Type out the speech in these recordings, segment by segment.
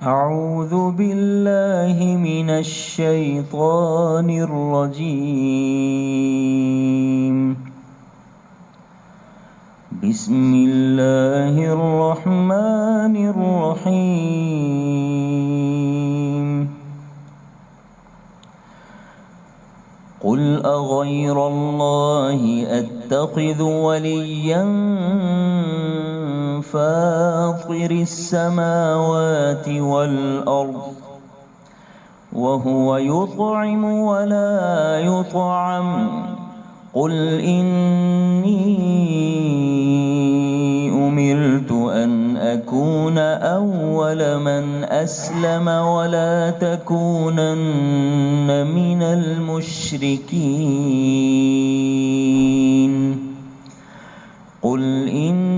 أعوذ بالله من الشيطان الرجيم. بسم الله الرحمن الرحيم. قل أغير الله أتخذ وليا فاطر السماوات والأرض وهو يطعم ولا يطعم قل إني أمرت أن أكون أول من أسلم ولا تكونن من المشركين قل إني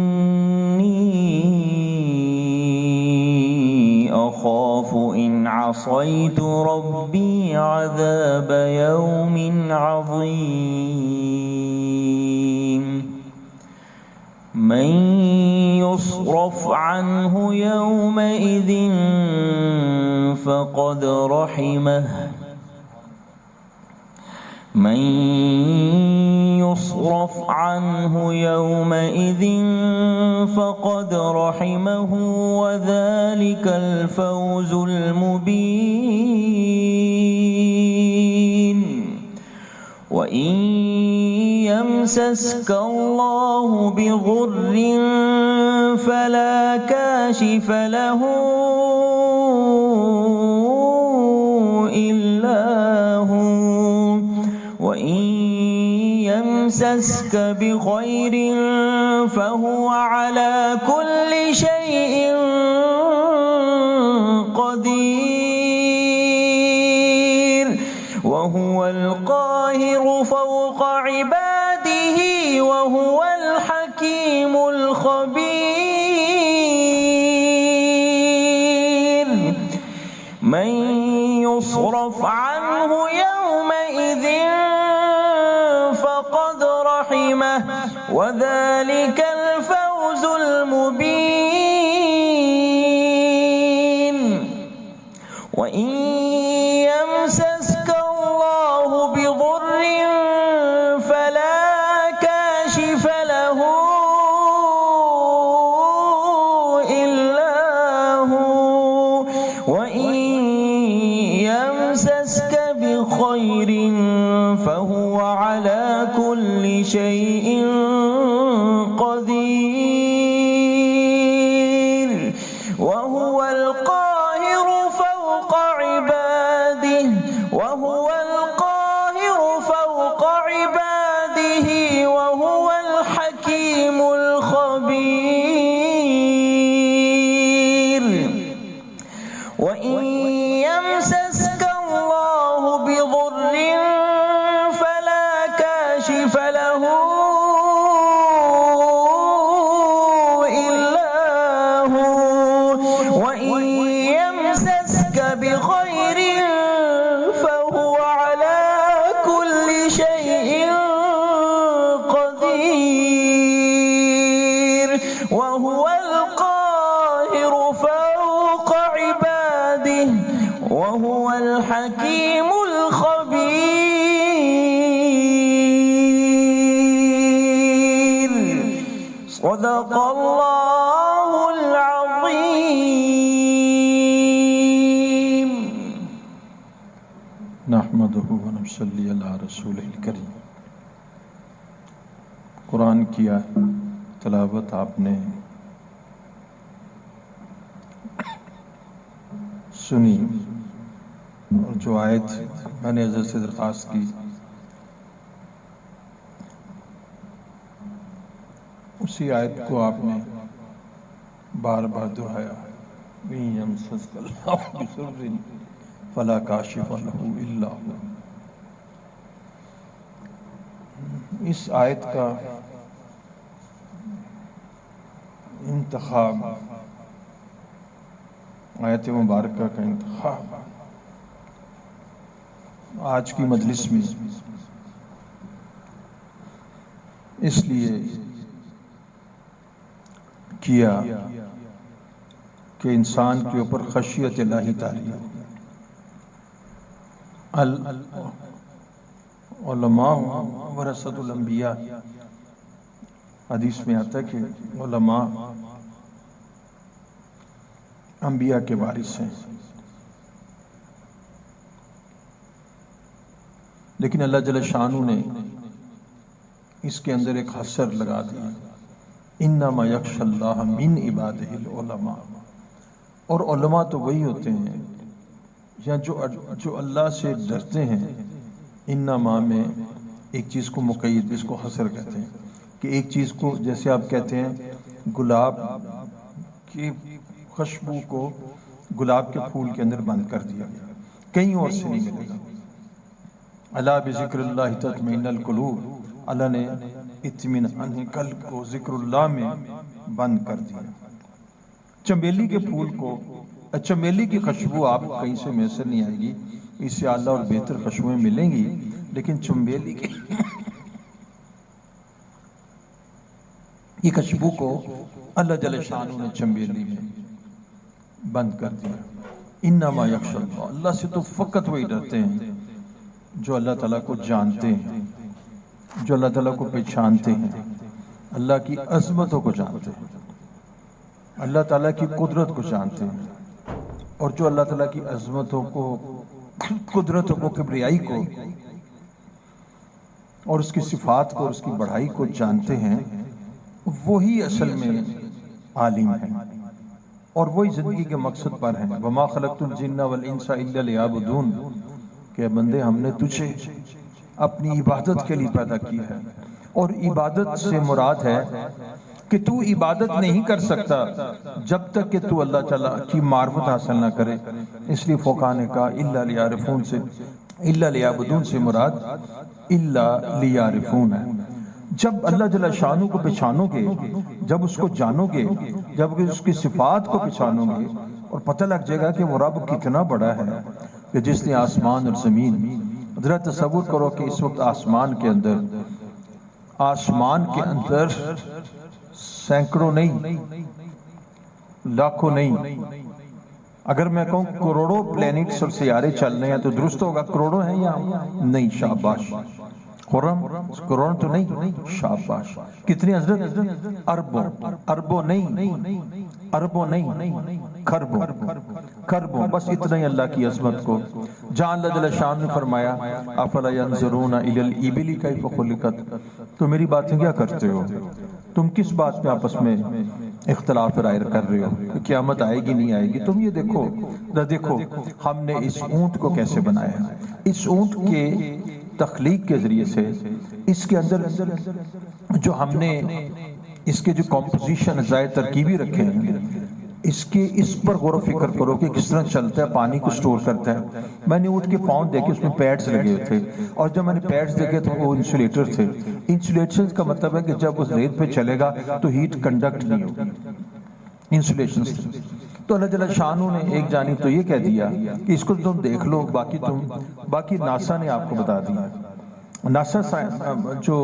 أخاف إن عصيت ربي عذاب يوم عظيم. من يصرف عنه يومئذ فقد رحمه من يصرف عنه يومئذ فقد رحمه وذلك الفوز المبين. وإن يمسسك الله بضر فلا كاشف له إلا هو وإن يمسسك بخير فهو على كل شيء قدير وهو القاهر فوق عباده وهو الحكيم الخبير. من يصرف عنه يومئذ فقد رحمه وذلك الفوز المبين. وإن يمسسك الله بضر فلا كاشف له إلا هو وإن يمسسك بخير فهو على كل شيء قدير وهو القاهر فوق عباده وهو القاهر فوق عباده وهو الحكيم الخبير. وإن يمسسك الله بضر فلا كاشف له إلا هو وإن يمسسك بخير فهو على كل شيء قدير وهو القاهر فوق عباده وهو الحكيم الخبير. صدق الله العظيم. نحمده ونصلي على رسوله الکریم. قرآن کی تلاوت آپ نے سنی اور جو آیت میں نے حضرت سے درخواست کی اسی آیت کو آپ نے بار بار دہرایا. وَإِن يَمْسَسْكَ اللَّهُ بِضُرٍّ فَلَا كَاشِفَ لَهُ إِلَّا هُوَ. اس آیت کا انتخاب، آیت مبارکہ کا انتخاب آج کی مجلس میں اس لیے کیا کہ انسان کے اوپر خشیت الہی طاری ہو۔ علماء ورثۃ الانبیاء، حدیث میں آتا ہے کہ علماء انبیاء کے وارث ہیں، لیکن اللہ جل شانہ نے اس کے اندر ایک حصر لگا دیا، انما یخشی اللہ من عبادہ العلماء۔ اور علماء تو وہی ہوتے ہیں یا جو اللہ سے ڈرتے ہیں۔ انما میں ایک چیز کو مقید، اس کو حصر کہتے ہیں کہ ایک چیز کو، جیسے آپ کہتے ہیں گلاب کی خوشبو کو گلاب کے پھول کے اندر بند کر دیا گیا، کہیں اور سے نہیں ملے گا۔ الا بذکر اللہ تطمئن القلوب، اللہ نے اطمینان قلب کو ذکر اللہ میں بند کر دیا۔ چمیلی کے پھول کو، چمیلی کی خوشبو آپ کہیں سے میسر نہیں آئے گی، اس سے اعلیٰ اور بہتر خوشبوئیں ملیں گی، لیکن چمیلی کی یہ خوشبو کو اللہ جل شانہ نے چمیلی میں بند کر دیا۔ انما یخشی اللہ، اللہ سے تو فقط وہی ڈرتے ہیں جو اللہ تعالیٰ کو جانتے ہیں، جو اللہ تعالیٰ کو پہچانتے ہیں، اللہ کی عظمتوں کو جانتے ہیں، اللہ تعالیٰ کی قدرت کو جانتے ہیں، اور جو اللہ تعالیٰ کی عظمتوں کو، قدرتوں کو، کبریائی کو اور اس کی صفات کو اور اس کی بڑائی کو جانتے ہیں، وہی اصل میں عالم ہیں اور وہی زندگی کے مقصد پر ہیں۔ وما خلقت الجن والانس الا لیعبدون، کہ بندے ہم نے تجھے اپنی عبادت کے لیے پیدا کی ہے، اور عبادت سے مراد ہے کہ تو عبادت نہیں کر سکتا جب تک کہ تو اللہ تعالیٰ کی معرفت حاصل نہ کرے۔ اس لیے فقہاء نے کہا الا لیعرفون سے، الا لیعبدون سے مراد الا لیعرفون ہے۔ جب اللہ جل شانہ کو پہچانو گے، جب اس کو جانو گے، جب اس کی صفات کو پہچانو گے، اور پتہ لگ جائے گا کہ وہ رب کتنا بڑا ہے کہ جس نے آسمان اور زمین، ذرا تصور کرو کہ اس وقت آسمان کے اندر سینکڑوں نہیں، لاکھوں نہیں، اگر میں کہوں کروڑوں پلینٹس اور سیارے چل رہے ہیں تو درست ہوگا؟ کروڑوں ہیں یا نہیں؟ شاباش، خرم، کروڑ تو نہیں، شاباش۔ کتنی حضرت؟ اربوں، اربوں نہیں، اربوں نہیں، خربوں، بس اتنا ہی اللہ کی عظمت کو۔ جہاں اللہ جل شانہ نے فرمایا افلا ينظرون الى الابل کیف خلقت، تو میری باتیں کیا کرتے ہو؟ تم کس بات پہ آپس میں اختلاف رائے کر رہے ہو کہ قیامت آئے گی نہیں آئے گی؟ تم یہ دیکھو ہم نے اس اونٹ کو کیسے بنایا۔ اس اونٹ کے تخلیق کے ذریعے سے اس کے اندر جو ہم نے اس کے جو کمپوزیشن اجزائے ترکیبی رکھے ہیں، اس پر غور و فکر کرو کہ کس طرح چلتا ہے، پانی کو سٹور کرتا ہے۔ میں نے اونٹ کے پاؤں دیکھے، اس میں پیڈز لگے ہوئے تھے، اور جب میں نے پیڈز دیکھے تو وہ انسولیٹر تھے۔ انسولیشن کا مطلب ہے کہ جب اس ریت پہ چلے گا تو ہیٹ کنڈکٹ نہیں ہوگی، انسولیشن سے۔ تو اللہ جل شانہ نے ایک جانب تو یہ کہہ دیا کہ اس کو تم دیکھ لو، باقی ناسا نے آپ کو بتا دیا۔ ناسا جو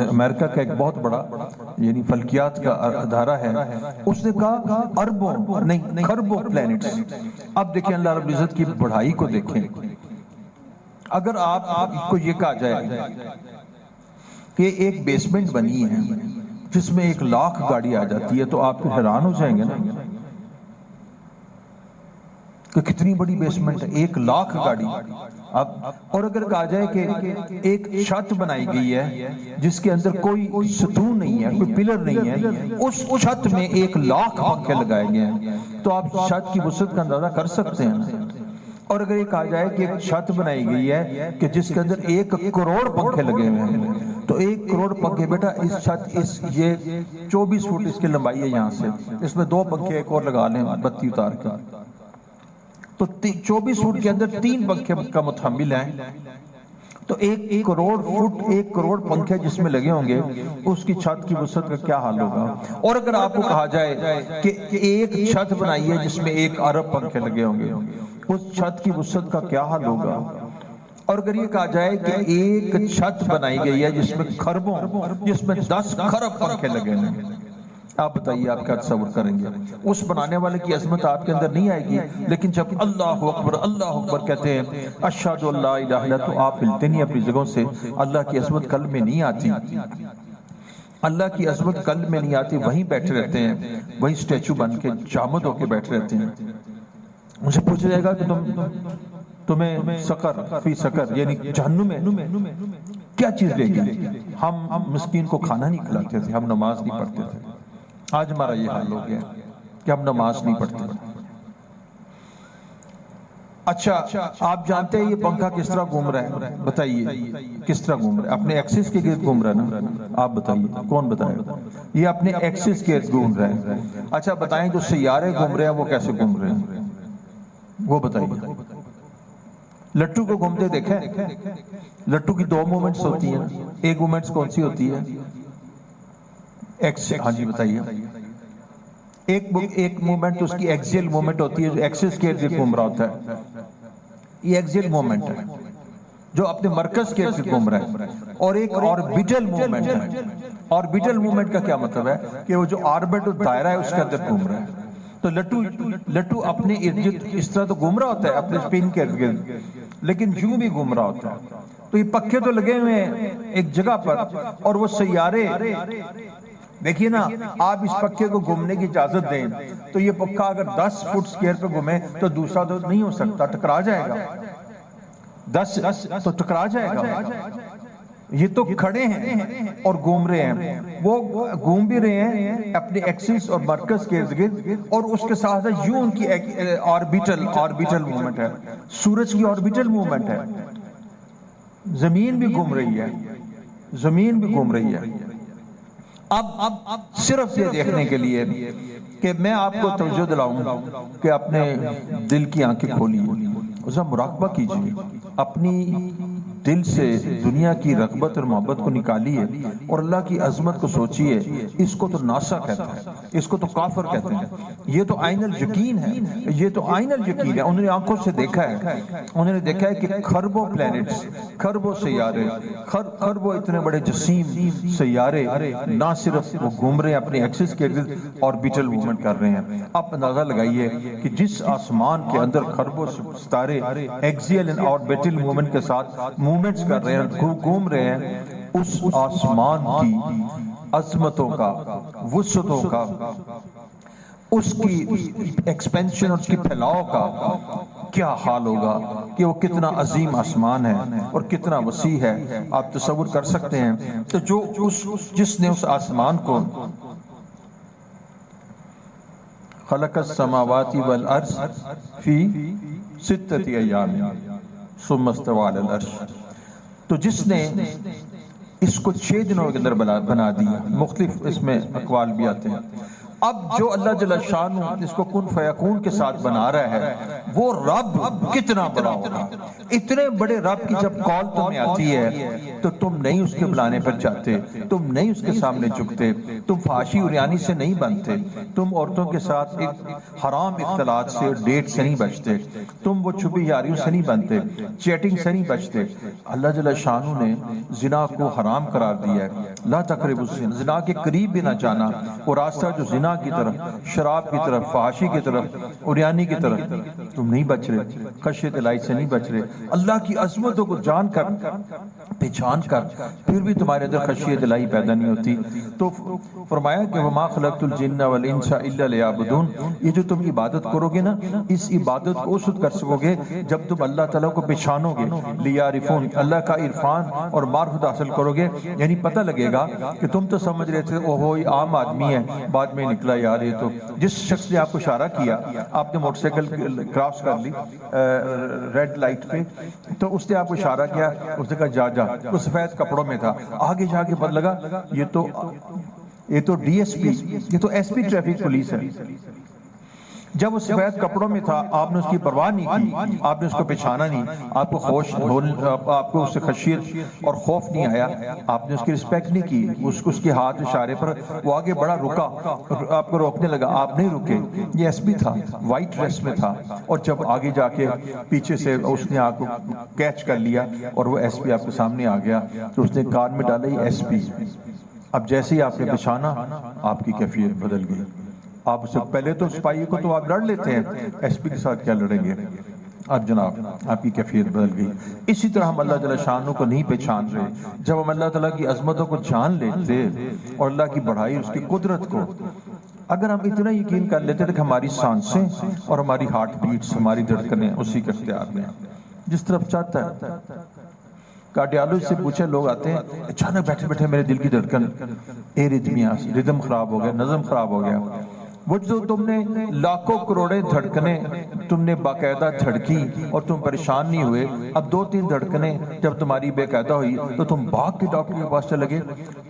امریکہ کا ایک بہت بڑا یعنی فلکیات کا ادارہ ہے، اس نے کہا اربوں نہیں، خربوں پلینٹس۔ اب دیکھیں اللہ رب العزت کی بڑائی کو دیکھیں۔ اگر آپ کو یہ کہا جائے کہ ایک بیسمنٹ بنی ہے جس میں 1,00,000 گاڑی آ جاتی ہے تو آپ حیران ہو جائیں گے نا کہ کتنی بڑی بیسمنٹ ہے، 1,00,000 گاڑی۔ اور اگر کہا جائے کہ ایک چھت بنائی گئی ہے جس کے اندر کوئی ستون نہیں ہے، کوئی پلر نہیں ہے، اس چھت میں 1,00,000 پنکھے لگائے گئے ہیں، تو آپ چھت کی وسعت کا اندازہ کر سکتے ہیں۔ اور اگر یہ کہا جائے کہ ایک چھت بنائی گئی ہے کہ جس کے اندر 1 کروڑ پنکھے لگے ہوئے ہیں، تو 1 کروڑ پنکھے، بیٹا اس چھت یہ 24 فٹ اس کی لمبائی ہے، یہاں سے اس میں 2 پنکھے ایک اور لگا لیں بتی اتار کر، تو 24 فٹ کے اندر 3 پنکھے کا متحمل ہیں، تو 1 کروڑ فٹ 1 کروڑ پنکھے جس میں لگے ہوں گے، اس کی چھت کی وسعت کا کیا حال ہوگا۔ اور اگر آپ کو کہا جائے کہ ایک چھت بنائی ہے جس میں 1 ارب پنکھے لگے ہوں گے، اس چھت کی وسعت کا کیا حال ہوگا۔ اور اگر یہ کہا جائے کہ ایک چھت بنائی گئی ہے جس میں خربوں، جس میں 10 خرب پنکھے لگے ہیں، آپ بتائیے آپ کیا تصور کریں گے؟ اس بنانے والے کی عظمت آپ کے اندر نہیں آئے گی، لیکن جب اللہ اکبر کہتے ہیں اشہد ان لا الہ الا اللہ، تو آپ ہلتے نہیں اپنی جگہوں سے۔ اللہ کی عظمت قلب میں نہیں آتی، اللہ کی عظمت قلب میں نہیں آتی، وہیں بیٹھے رہتے ہیں، وہیں سٹیچو بن کے جامد ہو کے بیٹھے رہتے ہیں۔ مجھے پوچھا جائے گا کہ تمہیں سقر فی سقر یعنی جہنم میں کیا چیز لے گی؟ ہم مسکین کو کھانا نہیں کھلاتے تھے، ہم نماز نہیں پڑھتے تھے۔ آج ہمارا یہ حال ہو گیا کہ ہم نماز نہیں پڑھتے۔ اچھا آپ جانتے ہیں یہ پنکھا کس طرح گھوم رہا ہے؟ بتائیے کس طرح گھوم رہا ہے؟ اپنے ایکسس کے گرد گھوم رہا ہے نا؟ آپ بتائیے کون بتائے گا؟ یہ اپنے ایکسس کے گرد گھوم رہا ہے۔ اچھا بتائیں جو سیارے گھوم رہے ہیں وہ کیسے گھوم رہے ہیں؟ وہ بتائیے۔ لٹو کو گھومتے دیکھا ہے؟ لٹو کی دو مومنٹس ہوتی ہیں، ایک مومنٹس کون سی ہوتی ہے؟ ایکس، ہاں جی بتائیے۔ ایک مومنٹ اس کی ایکسیل مومنٹ ہوتی ہے جو ایکسس کے ارد گھوم رہا ہوتا ہے، یہ ایکسیل مومنٹ ہے جو اپنے مرکز کے ارد گھوم رہا ہے، اور ایک آربیٹل مومنٹ ہے۔ آربیٹل مومنٹ کا کیا مطلب ہے؟ کہ وہ جو آربٹ دائرہ ہے اس کے اندر گھوم رہا ہے۔ تو لٹو اپنے ارد گرد اس طرح تو گھوم رہا ہوتا ہے اپنے اسپن کے ارد گرد، لیکن یوں بھی گھوم رہا ہوتا ہے۔ تو یہ پکھے تو لگے ہوئے ہیں ایک جگہ پر، اور وہ سیارے دیکھیے نا، آپ اس پکھے کو گھومنے کی اجازت دیں تو یہ پکھا اگر 10 فٹ سکوائر پہ گھومے تو دوسرا تو نہیں ہو سکتا، ٹکرا جائے گا، 10 تو ٹکرا جائے گا۔ یہ تو کھڑے ہیں اور گھوم رہے ہیں، وہ گھوم بھی رہے ہیں اپنے ایکسس اور مرکز کے ارد گرد، اور اس کے ساتھ یوں ان کی آربیٹل مومنٹ ہے، سورج کی آربیٹل مومنٹ ہے۔ زمین بھی گھوم رہی ہے، زمین بھی گھوم رہی ہے۔ اب صرف یہ دیکھنے کے لیے کہ میں آپ کو توجہ دلاؤں کہ اپنے دل کی آنکھیں کھولیے، اسے مراقبہ کیجیے، اپنی دل سے دنیا کی رغبت اور محبت کو نکالیے اور اللہ کی عظمت کو سوچیے۔ اس کو تو ناسا کہتا ہے، اس کو تو کافر کہتے ہیں، یہ تو عین الیقین ہے، یہ تو عین الیقین ہے۔ انہوں نے آنکھوں سے دیکھا ہے، انہوں نے دیکھا ہے کہ کھربوں پلینٹس، کھربوں سیارے، کھربوں اتنے بڑے جسیم سیارے نہ صرف وہ گھوم رہے ہیں اپنے ایکسس کے ارد، آربیٹل موومنٹ کر رہے ہیں۔ اب اندازہ لگائیے کہ جس آسمان کے اندر کھربوں ستارے ایکسیل اینڈ آربیٹل موومنٹ کے ساتھ موومنٹس کر رہے ہیں، گھوم رہے ہیں، اس آسمان کی عظمتوں کا، وسعتوں کا، اس کی ایکسپینشن اور اس کی پھیلاؤ کا کیا حال ہوگا کہ وہ کتنا عظیم آسمان ہے اور کتنا وسیع ہے، آپ تصور کر سکتے ہیں۔ تو جس نے اس آسمان کو خلق السماوات والارض فی 6 ایام ثم استوى علی العرش، تو جس نے اس کو 6 دنوں کے اندر بنا دیا، مختلف اس میں اقوال بھی آتے ہیں۔ اب جو اللہ جل شانہ اس کو کن فیکون کے ساتھ بنا رہا ہے، وہ رب کتنا بڑا ہوگا۔ اتنے بڑے رب کی جب کال تمہیں آتی ہے تو تم نہیں اس کے بلانے پر جاتے، تم نہیں اس کے سامنے جھکتے، تم فحاشی عریانی سے نہیں بنتے، تم عورتوں کے ساتھ ایک حرام اختلاط سے، ڈیٹ سے نہیں بچتے، تم وہ چھپی یاریوں سے نہیں بنتے، چیٹنگ سے نہیں بچتے۔ اللہ جل شانہ نے زنا کو حرام قرار دیا ہے، لا تقربوا الزنا، زنا کے قریب بھی نہ جانا۔ وہ راستہ جو زنا کی طرف، شراب کی طرف، فحاشی کی طرف، عریانی کی طرف، تم نہیں بچ رہے، خشیت الہی سے نہیں بچ رہے۔ اللہ کی عظمتوں کو جان کر، پہچان کر، پھر بھی تمہارے اندر خشیت الہی پیدا نہیں ہوتی۔ تو فرمایا کہ وما خلقت الجن والانس الا لیعبدون، یہ جو تم عبادت کرو گے نا، اس عبادت کو اس وقت کر سکو گے جب تم اللہ تعالیٰ کو پہچانو گے، لیعرفون، اللہ کا عرفان اور معرفت حاصل کرو گے، یعنی پتہ لگے گا کہ تم تو سمجھ رہے تھے اوہو یہ عام آدمی ہے، بعد میں نکلا یار یہ تو جس شخص نے آپ کو اشارہ کیا، آپ نے موٹر سائیکل کراس کر لی ریڈ لائٹ پہ، تو اس نے آپ کو اشارہ کیا، اس نے کہا جا جا، وہ سفید کپڑوں میں تھا، آگے جا کے پتہ لگا یہ تو ڈی ایس پی، یہ تو ایس پی ٹریفک پولیس ہے۔ جب وہ سفید کپڑوں میں تھا آپ نے اس کی پرواہ نہیں کی، آپ نے اس کو پہچانا نہیں، آپ کو اس سے خشیت اور خوف نہیں آیا، آپ نے اس کی رسپیکٹ نہیں کی، اس کے ہاتھ اشارے پر وہ آگے بڑا، رکا، آپ کو روکنے لگا، آپ نہیں رکے، یہ ایس پی تھا، وائٹ ڈریس میں تھا، اور جب آگے جا کے پیچھے سے اس نے آپ کو کیچ کر لیا اور وہ ایس پی آپ کے سامنے آ گیا تو اس نے کان میں ڈالا یہ ایس پی، اب جیسے ہی آپ نے بچھانا آپ کی کیفیت بدل گئی. آپ سے پہلے تو سپاہی کو تو آپ لڑ لیتے ہیں، ایس پی کے ساتھ کیا لڑیں گے؟ اب جناب آپ کی کیفیت بدل گئی. اسی طرح ہم اللہ تعالیٰ شانوں کو نہیں پہچان رہے. جب ہم اللہ تعالیٰ کی عظمتوں کو جان لیتے اور اللہ کی بڑائی، اس کی قدرت کو اگر ہم اتنا یقین کر لیتے کہ ہماری سانسیں اور ہماری ہارٹ بیٹس، ہماری دھڑکنیں اسی کے اختیار میں ہیں، جس طرف چاہتا ہے. کارڈیالوجسٹ سے پوچھے، لوگ آتے ہیں اچانک بیٹھے بیٹھے میرے دل کی دھڑکن ایریتھمیا، ردم خراب ہو گیا، نظم خراب ہو گیا. وہ جو تم نے لاکھوں کروڑیں دھڑکنیں تم نے باقاعدہ دھڑکی اور تم پریشان نہیں ہوئے، اب 2-3 دھڑکنیں جب تمہاری بے قاعدہ ہوئی تو تم بھاگ کے ڈاکٹر کے پاس چلے گئے.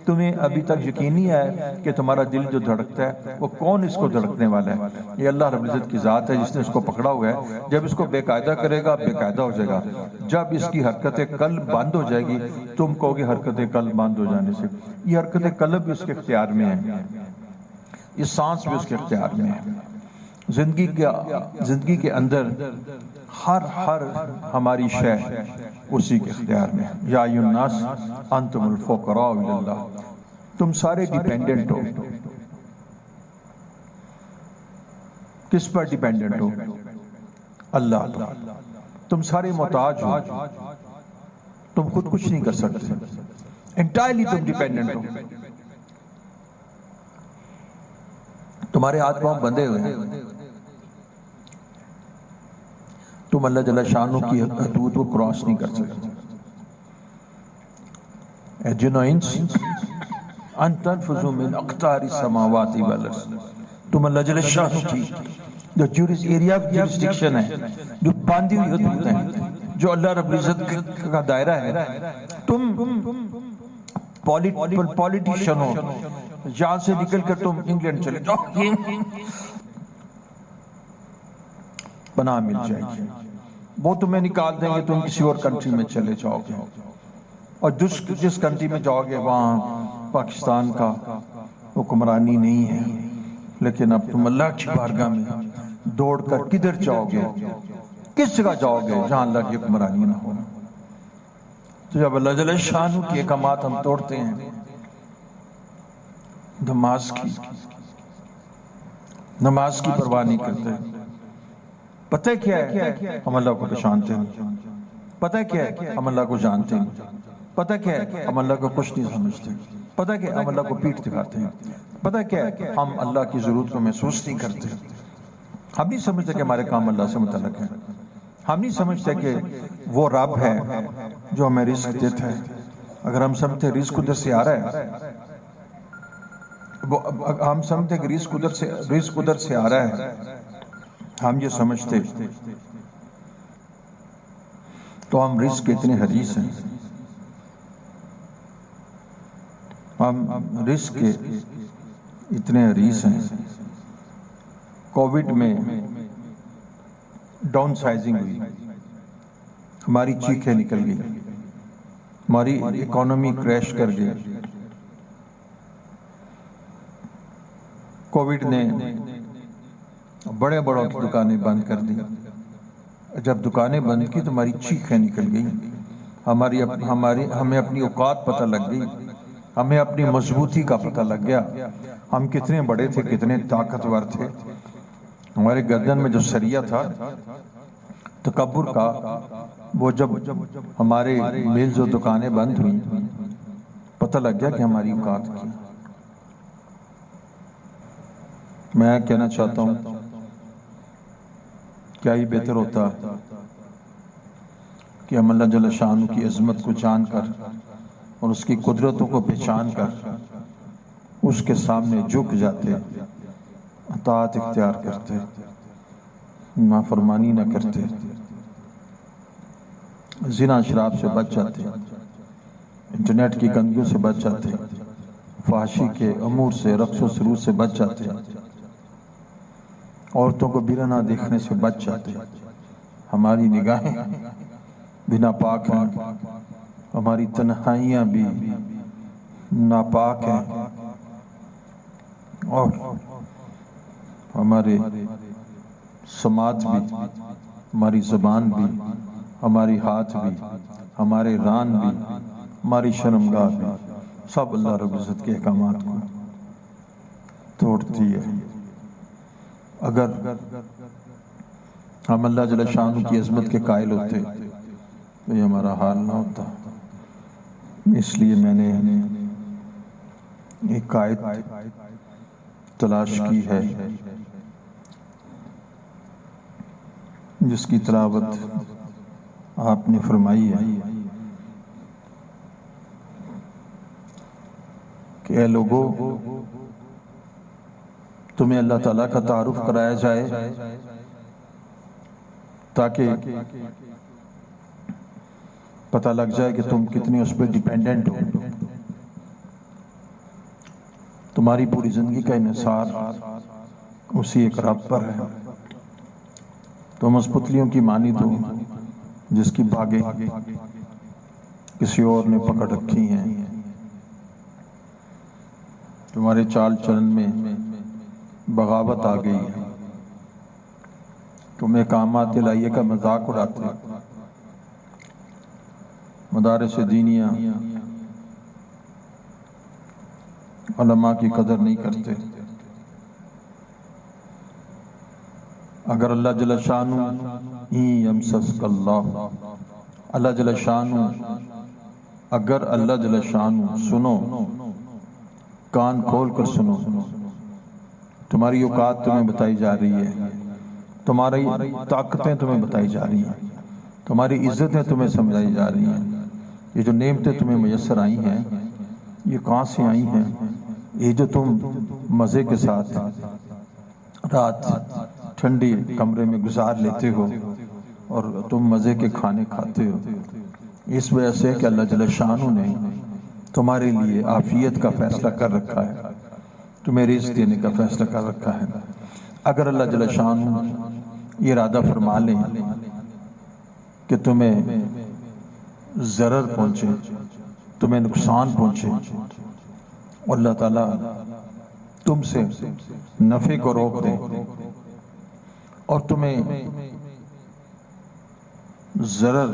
تمہیں ابھی تک یقین نہیں آیا کہ تمہارا دل جو دھڑکتا ہے وہ کون اس کو دھڑکنے والا ہے؟ یہ اللہ رب العزت کی ذات ہے جس نے اس کو پکڑا ہوا ہے. جب اس کو بے قاعدہ کرے گا بے قاعدہ ہو جائے گا. جب اس کی حرکت قلب بند ہو جائے گی تم کہو گے حرکت قلب بند ہو جانے سے. یہ حرکت قلب بھی اس کے اختیار میں ہے، یہ سانس بھی اس کے اختیار میں ہے. زندگی کے اندر ہر ہماری شے اسی کے اختیار میں ہے. یا ایھا الناس انتم الفقراء الی اللہ. تم سارے ڈیپینڈنٹ ہو. کس پر ڈیپینڈنٹ ہو؟ اللہ پر. تم سارے محتاج ہو، تم خود کچھ نہیں کر سکتے، انٹائرلی تم ڈیپینڈنٹ ہو. تمہارے ہاتھ پاؤں بندھے ہوئے ہیں، تم اللہ جل شانہ کی حدود کو کراس نہیں کر سکتے. اے جن و انس ان تنفذوا من اقطار السماوات والارض. تم اللہ جل شانہ کی جو ایریا آف جورسڈکشن ہے، جو باندھی ہوئی حدود ہیں، جو اللہ رب العزت کا دائرہ ہے. تم پولیٹیشن ہو، یہاں سے نکل کر تم انگلینڈ چلے جاؤ، پناہ مل جائے گی. وہ تمہیں نکال دیں گے، تم کسی اور کنٹری میں چلے جاؤ گے، اور جس کنٹری میں جاؤ گے وہاں پاکستان کا حکمرانی نہیں ہے. لیکن اب تم اللہ کی بارگاہ میں دوڑ کر کدھر جاؤ گے؟ کس جگہ جاؤ گے جہاں اللہ کی حکمرانی نہ ہو؟ تو جب اللہ جل شانہ کی احکامات ہم توڑتے ہیں، نماز کی پرواہ نہیں کرتے. پتہ کیا ہے؟ ہم اللہ کو پہچانتے ہیں. پتہ کیا ہے؟ ہم اللہ کو جانتے ہیں. پتہ کیا ہے؟ ہم اللہ کو کچھ نہیں سمجھتے. پتہ کیا ہے؟ ہم اللہ کو پیٹھ دکھاتے ہیں. پتہ کیا ہے؟ ہم اللہ کی ضرورت کو محسوس نہیں کرتے. ہم نہیں سمجھتے کہ ہمارے کام اللہ سے متعلق ہیں. ہم نہیں سمجھتے کہ وہ رب ہے جو ہمیں رزق دیتا ہے. اگر ہم سمجھتے رزق ادھر سے آ رہا ہے، ہم سمجھتے کہ رزق ادھر سے آ رہا ہے، ہم یہ سمجھتے تو ہم رزق کے اتنے حریص ہیں. ہم رزق کے اتنے حریص ہیں. کووڈ میں ڈاؤن سائزنگ ہوئی، ہماری چیخیں نکل گئی، ہماری اکانومی کریش کر گئی. کووڈ نے بڑے بڑوں کی دکانیں بند کر دی. جب دکانیں بند کی تو ہماری چیخیں نکل گئی. ہمیں اپنی اوقات پتہ لگ گئی، ہمیں اپنی مضبوطی کا پتہ لگ گیا. ہم کتنے بڑے تھے، کتنے طاقتور تھے. ہمارے گردن میں جو سریہ تھا تکبر کا، وہ جب ہمارے میلز و دکانیں بند ہوئیں پتہ لگ گیا کہ ہماری اوقات کی. میں کہنا چاہتا ہوں، کیا ہی بہتر ہوتا کہ ہم اللہ جل شانہ کی عظمت کو جان کر اور اس کی قدرتوں کو پہچان کر اس کے سامنے جھک جاتے، اطاعت اختیار کرتے، نافرمانی نہ کرتے، زنا شراب سے بچ جاتے، انٹرنیٹ کی گندگیوں سے بچ جاتے، فحاشی کے امور سے، رقص و سرور سے بچ جاتے، عورتوں کو برہنہ دیکھنے سے بچ جاتے. ہماری نگاہیں بھی ناپاک ہیں، ہماری تنہائیاں بھی ناپاک ہیں، اور ہمارے سماعت بھی، ہماری زبان بھی، ہماری ہاتھ بھی، ہمارے ران بھی، ہماری شرمگاہ بھی، سب اللہ رب العزت کے احکامات کو توڑتی ہے۔ اگر ہم اللہ جل شانہ کی عظمت کے قائل ہوتے تو یہ ہمارا حال نہ ہوتا۔ اس لیے میں نے ایک آیت تلاش کی ہے جس کی تلاوت آپ نے فرمائی ہے کہ اے لوگو، تمہیں اللہ تعالیٰ کا تعارف کرایا جائے تاکہ پتہ لگ جائے کہ تم کتنی اس پہ ڈیپینڈنٹ ہو۔ تمہاری پوری زندگی کا انحصار اسی ایک رب پر ہے۔ تم اس پتلیوں کی مانی دو جس کی باگیں کسی اور نے پکڑ رکھی ہیں۔ تمہارے چال چلن میں بغاوت آ گئی ہے۔ تم احکامات الہیہ کا مذاق اڑاتے، مدارس دینیہ علماء کی قدر نہیں کرتے۔ اگر اللہ جل شانہ یمسسک اللہ جل شانہ، اگر اللہ جل شانہ سنو، کان کھول کر سنو، تمہاری اوقات تمہیں بتائی جا رہی ہے، تمہاری طاقتیں تمہیں بتائی جا رہی ہیں، تمہاری عزتیں تمہیں سمجھائی جا رہی ہیں۔ یہ جو نعمتیں تمہیں میسر آئی ہیں یہ کہاں سے آئی ہیں؟ یہ جو تم مزے کے ساتھ رات ٹھنڈی کمرے میں گزار لیتے ہو اور تم مزے کے کھانے کھاتے ہو، اس وجہ سے کہ اللہ جل شانہ نے تمہارے لیے عافیت کا فیصلہ کر رکھا ہے، تمہیں رزق دینے کا فیصلہ کر رکھا ہے۔ اگر اللہ جل شانہ یہ ارادہ فرما لیں کہ تمہیں ضرر پہنچے، تمہیں نقصان پہنچے، اور اللہ تعالیٰ تم سے نفع کو روک دیں اور تمہیں ضرر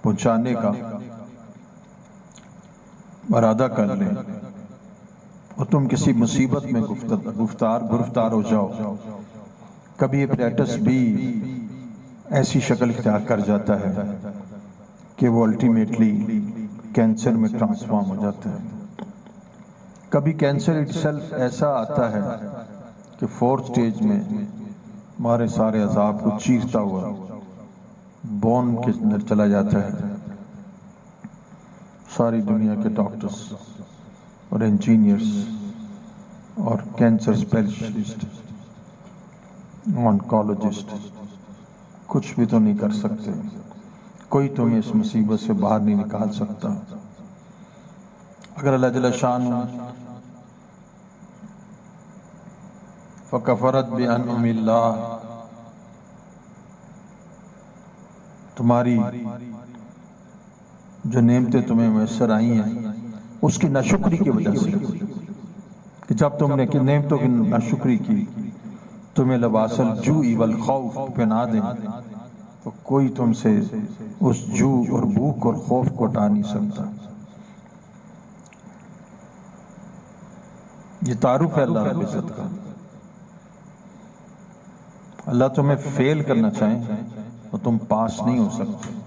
پہنچانے کا ارادہ کر لیں اور تم کسی مصیبت میں گرفتار ہو جاؤ، کبھی ہیپیٹائٹس بھی ایسی شکل اختیار کر جاتا ہے کہ وہ الٹیمیٹلی کینسر میں ٹرانسفارم ہو جاتا ہے۔ کبھی کینسر اٹ سیلف ایسا آتا ہے کہ 4th سٹیج میں ہمارے سارے عذاب کو چیرتا ہوا بون کے اندر چلا جاتا ہے۔ ساری دنیا کے ڈاکٹرز اور انجینئرز اور کینسر اسپیشلسٹ، آنکولوجسٹ کچھ بھی تو نہیں کر سکتے، کوئی تمہیں اس مصیبت سے باہر نہیں نکال سکتا۔ اگر اللہ جل شانہ فَكَفَرَتْ بِأَنْعُمِ اللَّهِ، تمہاری جو نعمتیں تمہیں میسر آئی ہیں اس کی ناشکری کی وجہ سے، کہ جب تم نے نعمتوں کی ناشکری کی تمہیں لباس الجوع والخوف پہنا دیں تو کوئی تم سے اس جوع اور بھوک اور خوف کو ہٹا نہیں سکتا۔ یہ تعارف ہے اللہ رب العزت کا۔ اللہ تمہیں فیل کرنا چاہیں تو تم پاس نہیں ہو سکتے۔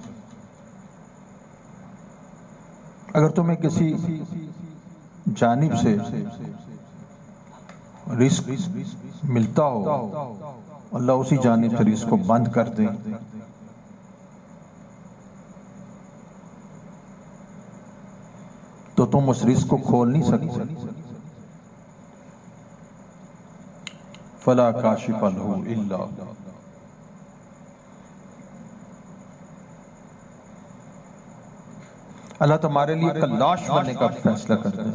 اگر تمہیں کسی جانب سے رزق ملتا ہو، اللہ اسی جانب سے رزق کو بند کر دے، تو تم اس رزق کو کھول نہیں سکتے۔ فَلَا كَاشِفَ لَهُ إِلَّا، اللہ تمہارے لیے کلاش بننے کا فیصلہ کر دے۔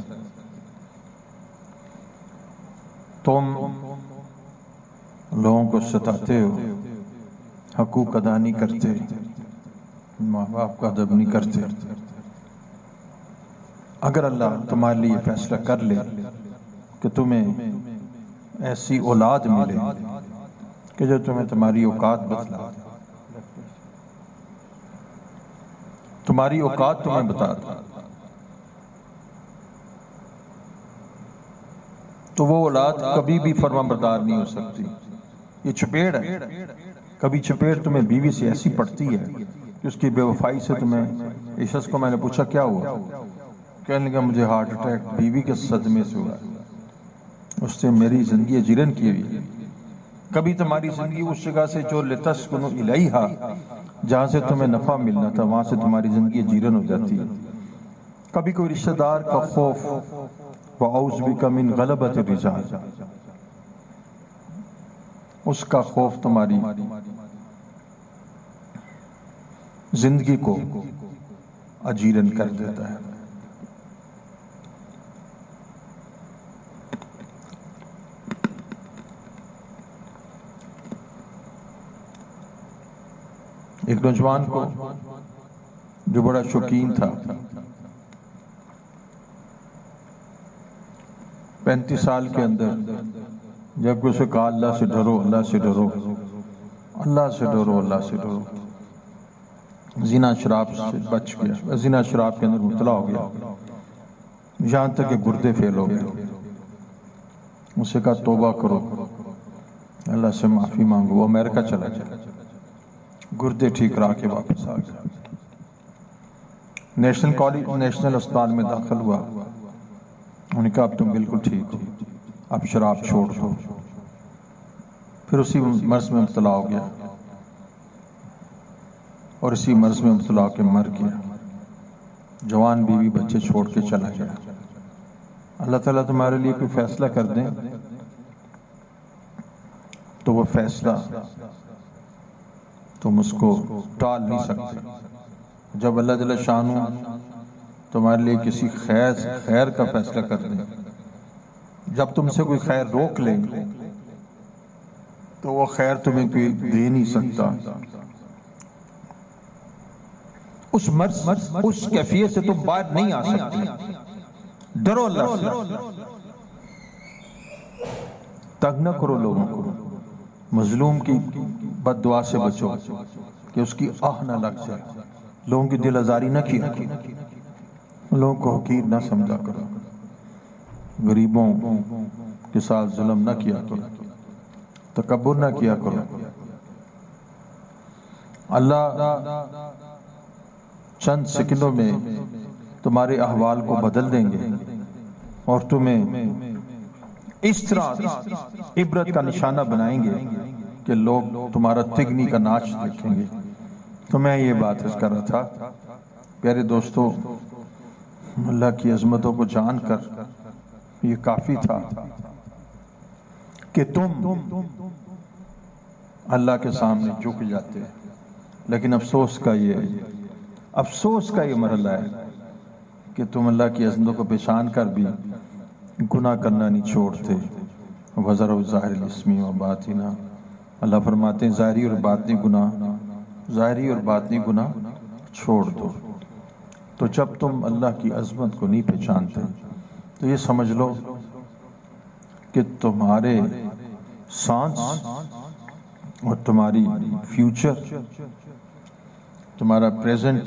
تم لوگوں کو ستاتے ہو، حقوق ادا نہیں کرتے، ماں باپ کا ادب نہیں کرتے۔ اگر اللہ تمہارے لیے فیصلہ کر لے کہ تمہیں ایسی اولاد ملے کہ جو تمہیں تمہاری اوقات بتلا، تمہاری اوقات تمہیں بتا دے، تو وہ اولاد کبھی بھی فرما بردار نہیں ہو سکتی. یہ چپیڑ ہے. کبھی چپیڑ تمہیں بیوی سے ایسی پڑتی ہے کہ اس کی بے وفائی سے تمہیں. اس شخص کو میں نے پوچھا کیا ہوا؟ کہنے لگا مجھے ہارٹ اٹیک بیوی کے صدمے سے ہوا. اس نے میری زندگی جیرن کی ہوئی. کبھی تمہاری زندگی اس جگہ سے جو لتسکنوا الیہا جہاں سے تمہیں نفع ملنا تھا وہاں سے تمہاری زندگی جیرن ہو جاتی ہے. کبھی کوئی رشتہ دار کا خوف وَأَعُوذُ بِكَ مِنْ غَلَبَةِ الرِّجَالِ اس کا خوف تمہاری زندگی کو اجیرن کر دیتا ہے. ایک نوجوان کو جو بڑا شوقین تھا 35 سال کے اندر جب کہ اسے کہا اللہ سے ڈرو اللہ سے ڈرو اللہ سے ڈرو اللہ سے ڈرو زنا شراب سے بچ گیا. زنا شراب کے اندر مبتلا ہو گیا یہاں تک کہ گردے فیل ہو گئے. اسے کہا توبہ کرو اللہ سے معافی مانگو. وہ امریکہ چلا گیا. گردے ٹھیک رہا کے واپس آ گیا. نیشنل اسپتال میں داخل ہوا. انہوں نے کہا اب تم بالکل ٹھیک ہو اب شراب چھوڑ دو. پھر اسی مرض میں مبتلا ہو گیا اور اسی مرض میں مبتلا ہو کے مر گیا. جوان بیوی بچے چھوڑ کے چلا گیا. اللہ تعالیٰ تمہارے لیے کوئی فیصلہ کر دیں تو وہ فیصلہ تم اس کو ٹال نہیں سکتے. جب اللہ جل شانہ تمہارے لیے کسی خیر کا فیصلہ کر دیں, جب تم سے کوئی خیر روک لیں تو وہ خیر تمہیں کوئی دے نہیں سکتا. اس مرض اس کیفیت سے تم باہر نہیں آ سکتے. ڈرو اللہ سے, تنگ نہ کرو لوگوں کو. مظلوم کی بد دعا سے بچو کہ اس کی آہ نہ لگ جائے. لوگوں کی دل آزاری نہ کیا کرو, لوگوں کو حقیر نہ سمجھا کرو, غریبوں کے ساتھ ظلم نہ کیا کرو, تکبر نہ کیا کرو. اللہ چند سیکنڈوں میں تمہارے احوال کو بدل دیں گے اور تمہیں اس طرح عبرت کا نشانہ بنائیں گے کہ لوگ تمہارا تگنی کا ناچ دیکھیں گے. تو میں یہ بات عرض کر رہا تھا پیارے دوستو, اللہ کی عظمتوں کو جان کر یہ کافی تھا کہ تم اللہ کے سامنے جھک جاتے. لیکن افسوس کا یہ مرحلہ ہے کہ تم اللہ کی عظمتوں کو پہچان کر بھی گناہ کرنا نہیں چھوڑتے. وَذَرُوا الظَّاهِرَ الْإِثْمِ وَبَاطِنَهُ, اللہ فرماتے ہیں ظاہری اور باطنی گناہ چھوڑ دو. تو جب تم اللہ کی عظمت کو نہیں پہچانتے تو یہ سمجھ لو کہ تمہارے سانس اور تمہاری فیوچر, تمہارا پریزنٹ,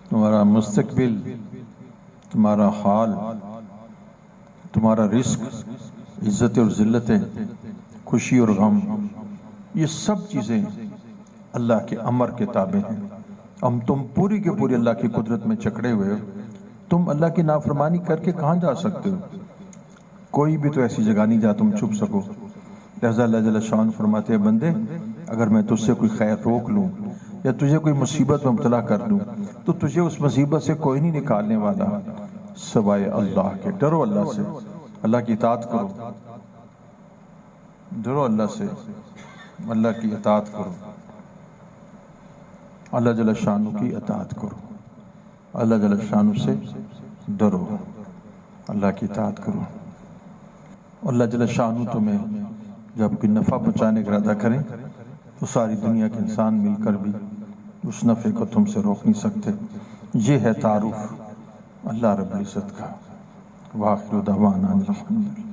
تمہارا مستقبل, تمہارا حال, تمہارا رزق, عزت اور ذلتیں, خوشی اور غم, یہ سب چیزیں اللہ کے امر کے تابع ہیں. تم پوری کے پوری اللہ کی قدرت میں چکڑے ہوئے ہو. تم اللہ کی نافرمانی کر کے کہاں جا سکتے ہو؟ کوئی بھی تو ایسی جگہ نہیں جہاں تم چھپ سکو. لہذا اللہ جل شان فرماتے ہیں بندے اگر میں تجھ سے کوئی خیر روک لوں یا تجھے کوئی مصیبت میں مبتلا کر دوں تو تجھے اس مصیبت سے کوئی نہیں نکالنے والا سوائے اللہ کے. ڈرو اللہ سے, اللہ کی اطاعت کرو. ڈرو اللہ سے, اللہ کی اطاعت کرو. اللہ جل شانہ کی اطاعت کرو. اللہ جل شانہ سے ڈرو, اللہ کی اطاعت کرو. اللہ جل شانہ تمہیں جب کوئی نفع پہنچانے کا ارادہ کریں تو ساری دنیا کے انسان مل کر بھی اس نفع کو تم سے روک نہیں سکتے. یہ ہے تعارف اللہ رب العزت کا. وآخر دعوانا الحمدللہ.